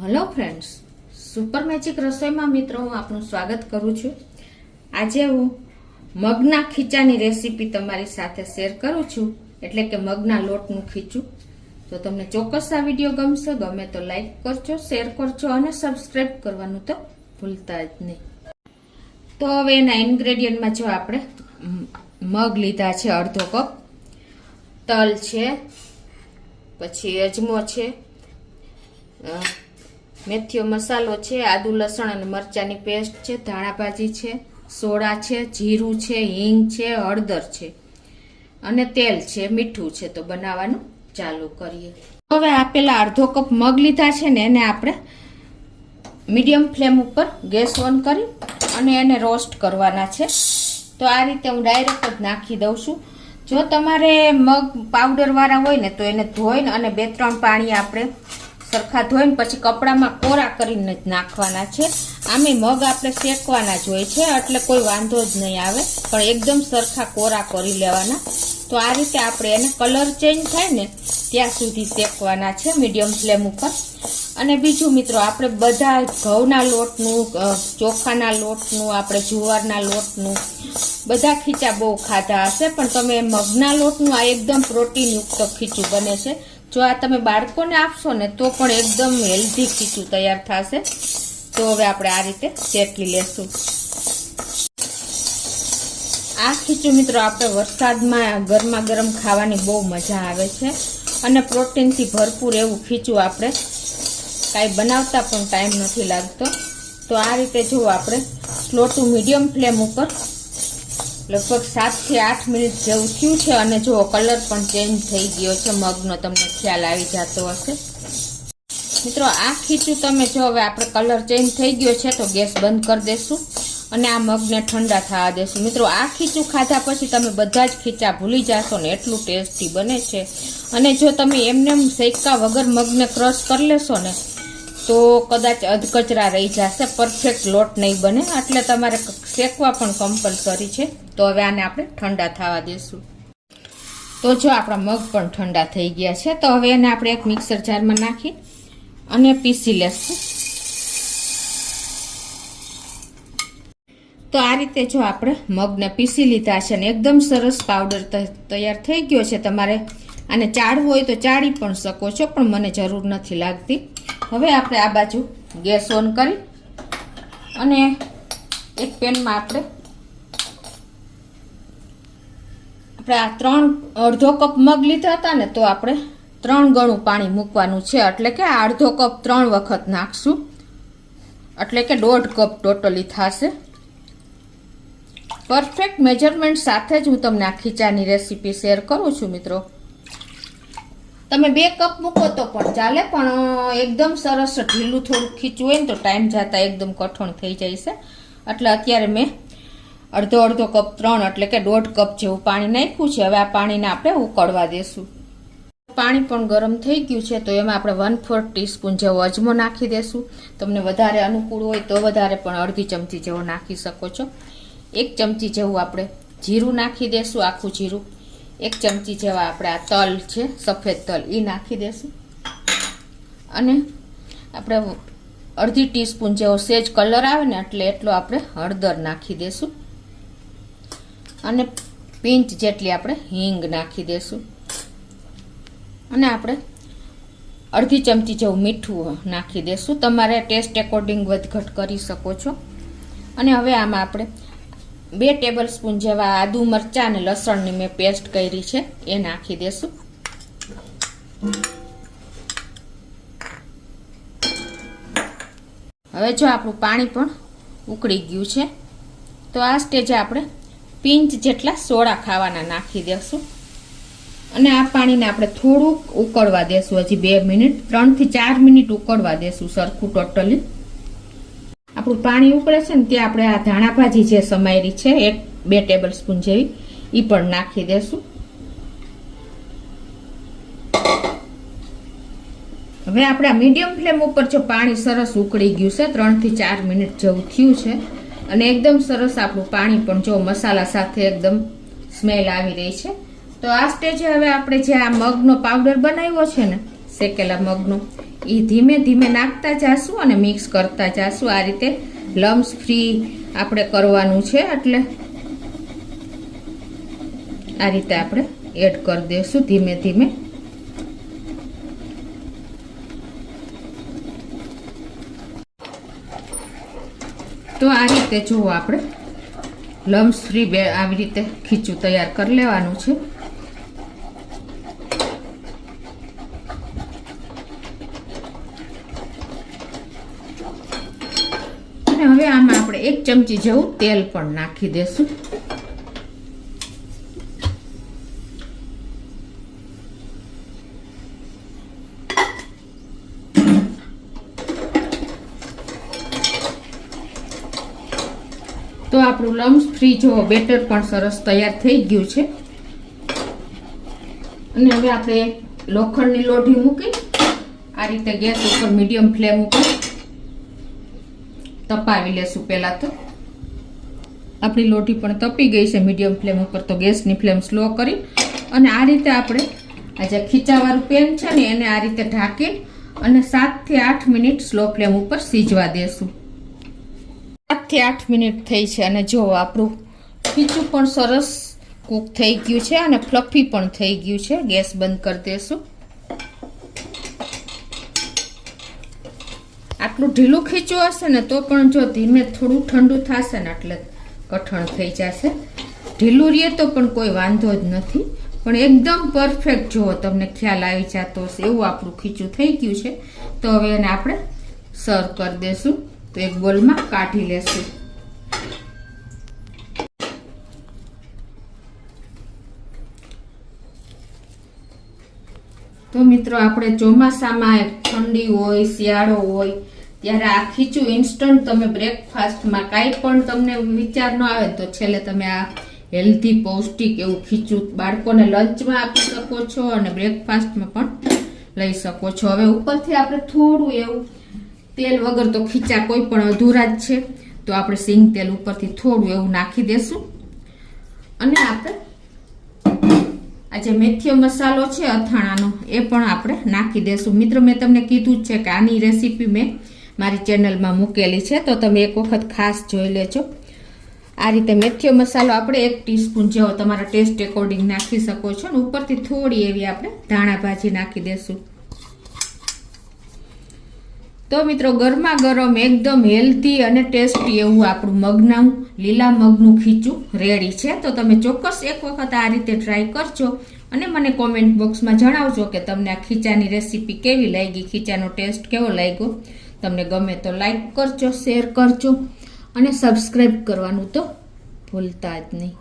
Hello friends, super magic રસોઈમાં મિત્રો હું આપનું સ્વાગત કરું છું. આજે હું મગના ખીચાની રેસીપી તમારી સાથે શેર કરું છું, એટલે કે મગના લોટનું ખીચું. તો તમને ચોક્કસ આ વિડીયો ગમશે. ગમે તો લાઈક કરજો, શેર કરજો અને સબસ્ક્રાઈબ કરવાનું તો ભૂલતા જ નહીં. તો હવે એના ઇન્ગ્રેડિયન્ટમાં જો આપણે મગ લીધા છે અડધો કપ, તલ છે, પછી અજમો છે, મેથીઓ મસાલો છે, આદુ લસણ અને મરચાંની પેસ્ટ છે, ધાણા ભાજી છે, સોડા છે, જીરું છે, હિંગ છે, હળદર છે અને તેલ છે, મીઠું છે. તો બનાવવાનું ચાલુ કરીએ. હવે આપેલા અડધો કપ મગ લીધા છે ને એને આપણે મીડિયમ ફ્લેમ ઉપર ગેસ ઓન કરી અને એને રોસ્ટ કરવાના છે. તો આ રીતે હું ડાયરેક્ટ જ નાખી દઉં છું. જો તમારે મગ પાવડર વાળા હોય ને તો એને ધોઈને અને 2-3 પાણી આપણે સરખા ધોઈને પછી કપડામાં કોરા કરીને જ નાખવાના છે. આમે મગ આપણે શેકવાના જ હોય છે એટલે કોઈ વાંધો જ નહીં આવે, પણ એકદમ સરખા કોરા કરી લેવાના. તો આ રીતે આપણે એને કલર ચેન્જ થાય ને ત્યાં સુધી શેકવાના છે મીડિયમ ફ્લેમ ઉપર. અને બીજું મિત્રો, આપણે બધા ઘઉંના લોટનું, ચોખાના લોટનું, આપણે જુવારના લોટનું બધા ખીચા બહુ ખાધા હશે, પણ તમે મગના લોટનું આ એકદમ પ્રોટીનયુક્ત ખીચું બને છે. જો આ તમે બાળકોને આપશો ને તો પણ એકદમ હેલ્ધી ખીચું તૈયાર થશે. તો હવે આપણે આ રીતે શેકી લેશું. આ ખીચું મિત્રો આપણે વરસાદમાં ગરમા ગરમ ખાવાની બહુ મજા આવે છે અને પ્રોટીનથી ભરપૂર એવું ખીચું આપણે કાંઈ બનાવતા પણ ટાઈમ નથી લાગતો. તો આ રીતે જો આપણે સ્લો ટુ મીડિયમ ફ્લેમ ઉપર લગભગ 7 થી 8 મિનિટ જેવું થયું છે અને જો કલર પણ ચેન્જ થઈ ગયો છે મગનો, તમને ખ્યાલ આવી જતો હશે. મિત્રો આ ખીચું તમે જો હવે આપણે કલર ચેન્જ થઈ ગયો છે તો ગેસ બંધ કરી દેશું અને આ મગને ઠંડા થવા દેશું. મિત્રો આ ખીચું ખાધા પછી તમે બધા જ ખીચા ભૂલી જશો ને એટલું ટેસ્ટી બને છે. અને જો તમે એમને શેકા વગર મગને ક્રશ કરી લેશો ને તો કદાચ અધકચરા રહી જશે, પરફેક્ટ લોટ નહીં બને. એટલે તમારે શેકવા પણ કમ્પલસરી છે. તો હવે આને આપણે ઠંડા થવા દેશું. તો જો આપણા મગ પણ ઠંડા થઈ ગયા છે તો હવે એને આપણે એક મિક્સર જારમાં નાખી અને પીસી લેશું. તો આ રીતે જો આપણે મગને પીસી લીધા છે ને એકદમ સરસ પાવડર તૈયાર થઈ ગયો છે. તમારે આને ચાળવું હોય તો ચાળી પણ શકો છો, પણ મને જરૂર નથી લાગતી. હવે આપણે આ બાજુ ગેસ ઓન કરી અને એક પેનમાં આપણે આ અડધો કપ મગ લીધા હતા ને તો આપણે 3 ગણું પાણી મૂકવાનું છે. એટલે કે અડધો કપ 3 વખત નાખશું, એટલે કે 1.5 કપ ટોટલી થશે. પરફેક્ટ મેજરમેન્ટ સાથે જ હું તમને આ ખીચાની રેસીપી શેર કરું છું. મિત્રો તમે 2 કપ મૂકો તો પણ ચાલે, પણ એકદમ સરસ ઢીલું થોડું ખીચું હોય ને તો ટાઈમ જતા એકદમ કઠણ થઈ જાય છે. એટલે અત્યારે મેં અડધો કપ 3 એટલે કે 1.5 કપ જેવું પાણી નાખ્યું છે. હવે આ પાણીને આપણે ઉકળવા દેશું. પાણી પણ ગરમ થઈ ગયું છે તો એમાં આપણે 1/4 ટીસ્પૂન જેવો અજમો નાખી દેશું. તમને વધારે અનુકૂળ હોય તો વધારે, પણ અડધી ચમચી જેવો નાખી શકો છો. 1 ચમચી જેવું આપણે જીરું નાખી દેશું, આખું જીરું. 1 ચમચી જેવા આપણે આ તલ છે, સફેદ તલ, એ નાખી દેશું. અને આપણે અડધી ટીસ્પૂન જેવો સેજ કલર આવે ને એટલે એટલો આપણે હળદર નાખી દેશું. અને પિંચ જેટલી આપણે હિંગ નાખી દેશું. અને આપણે અડધી ચમચી જેવું મીઠું નાખી દેશું. તમારે ટેસ્ટ એકોર્ડિંગ વધઘટ કરી શકો છો. અને હવે આમાં આપણે 2 ટેબલ સ્પૂન જેવા આદુ મરચાં અને લસણની મેં પેસ્ટ કરી છે એ નાખી દેશું. હવે જો આપણું પાણી પણ ઉકળી ગયું છે તો આ સ્ટેજે આપણે પિંચ જેટલા સોડા ખાવાના નાખી દેશું. અને આ પાણીને આપણે થોડુંક ઉકળવા દેશું, હજી 2 મિનિટ, 3 થી 4 મિનિટ ઉકળવા દેશું સરખું ટોટલી. આપણું પાણી ઉકળે છે ને ત્યાં આપણે આ ધાણા ભાજી જે સમાયેલી છે 1-2 ટેબલ સ્પૂન જેવી એ પણ નાખી દેશું. હવે આપણે આ મીડિયમ ફ્લેમ ઉપર જો પાણી સરસ ઉકળી ગયું છે, 3 થી 4 મિનિટ જેવું થયું છે અને એકદમ સરસ આપણું પાણી પણ જો મસાલા સાથે એકદમ સ્મેલ આવી રહી છે. તો આ સ્ટેજે હવે આપણે જે આ મગનો પાવડર બનાવ્યો છે ને શેકેલા મગનું, એ ધીમે ધીમે નાખતા જાશું અને મિક્સ કરતા જાશું. આ રીતે લમ્સ ફ્રી આપણે કરવાનું છે, એટલે આ રીતે આપણે એડ કરી દઈશું ધીમે ધીમે. તો આ રીતે જુઓ, આપણે લમ્સ ફ્રી આવી રીતે ખીચું તૈયાર કરી લેવાનું છે. અને હવે આમાં આપણે 1 ચમચી જેવું તેલ પણ નાખી દેશું. તો આપણું લમ્સ ફ્રી જો બેટર પણ સરસ તૈયાર થઈ ગયું છે. અને હવે આપણે લોખંડની લોઢી મૂકી આ રીતે ગેસ ઉપર મીડિયમ ફ્લેમ ઉપર તપાવી લેશું. પહેલા તો આપણી લોઢી પણ તપી ગઈ છે મીડિયમ ફ્લેમ ઉપર, તો ગેસની ફ્લેમ સ્લો કરી અને આ રીતે આપણે આ જે ખીચાવાળું પેન છે ને એને આ રીતે ઢાંકી અને 7 થી 8 મિનિટ સ્લો ફ્લેમ ઉપર સીજવા દેશું. 7 થી 8 મિનિટ થઈ છે અને જો આપણું ખીચું પણ સરસ કૂક થઈ ગયું છે અને ફ્લફી પણ થઈ ગયું છે. ગેસ બંધ કરી દેશું. આટલું ઢીલું ખીચું હશે ને તો પણ જો ધીમે થોડું ઠંડુ થશે ને એટલે કઠણ થઈ જશે. ઢીલું રહે તો પણ કોઈ વાંધો જ નથી, પણ એકદમ પરફેક્ટ જો તમને ખ્યાલ આવી જતો હશે એવું આપણું ખીચું થઈ ગયું છે. તો હવે એને આપણે સર્વ કરી દેશું. તો એક બોલમાં કાઢી લેશું. તો મિત્રો આપણે ચોમાસામાં ઠંડી હોય, શિયાળો હોય ત્યારે આ ખીચું ઇન્સ્ટન્ટ તમે બ્રેકફાસ્ટમાં કાંઈ પણ તમને વિચાર ન આવે તો છેલ્લે તમે આ હેલ્ધી પૌષ્ટિક એવું ખીચું બાળકોને લંચમાં આપી શકો છો અને બ્રેકફાસ્ટમાં પણ લઈ શકો છો. હવે ઉપરથી આપણે થોડું એવું તેલ વગર તો ખીચા કોઈ પણ અધૂરા જ છે, તો આપણે સિંગ તેલ ઉપરથી થોડું એવું નાખી દેશું. અને આપણે આ જે મેથીયો મસાલો છે અથાણાનો એ પણ આપણે નાખી દેશું. મિત્રો મેં તમને કીધું જ છે કે આની રેસીપી મેં મારી ચેનલમાં મૂકેલી છે, તો તમે એક વખત ખાસ જોઈ લેજો. આ રીતે મેથીયો મસાલો આપણે 1 ટીસ્પૂન જેવો તમારા ટેસ્ટ એકોર્ડિંગ નાખી શકો છો. અને ઉપરથી થોડી એવી આપણે ધાણા ભાજી નાખી દેશું. તો મિત્રો ગરમા ગરમ એકદમ હેલ્ધી અને ટેસ્ટી એવું આપણું લીલા મગનું ખીચું રેડી છે. તો તમે ચોક્કસ એક વખત આ રીતે ટ્રાય કરજો અને મને કોમેન્ટ બોક્સમાં જણાવજો કે તમને આ ખીચાની રેસીપી કેવી લાગી, ખીચાનો ટેસ્ટ કેવો લાગ્યો. તમને ગમે તો લાઈક કરજો, શેર કરજો અને સબસ્ક્રાઈબ કરવાનું તો ભૂલતા જ નહીં.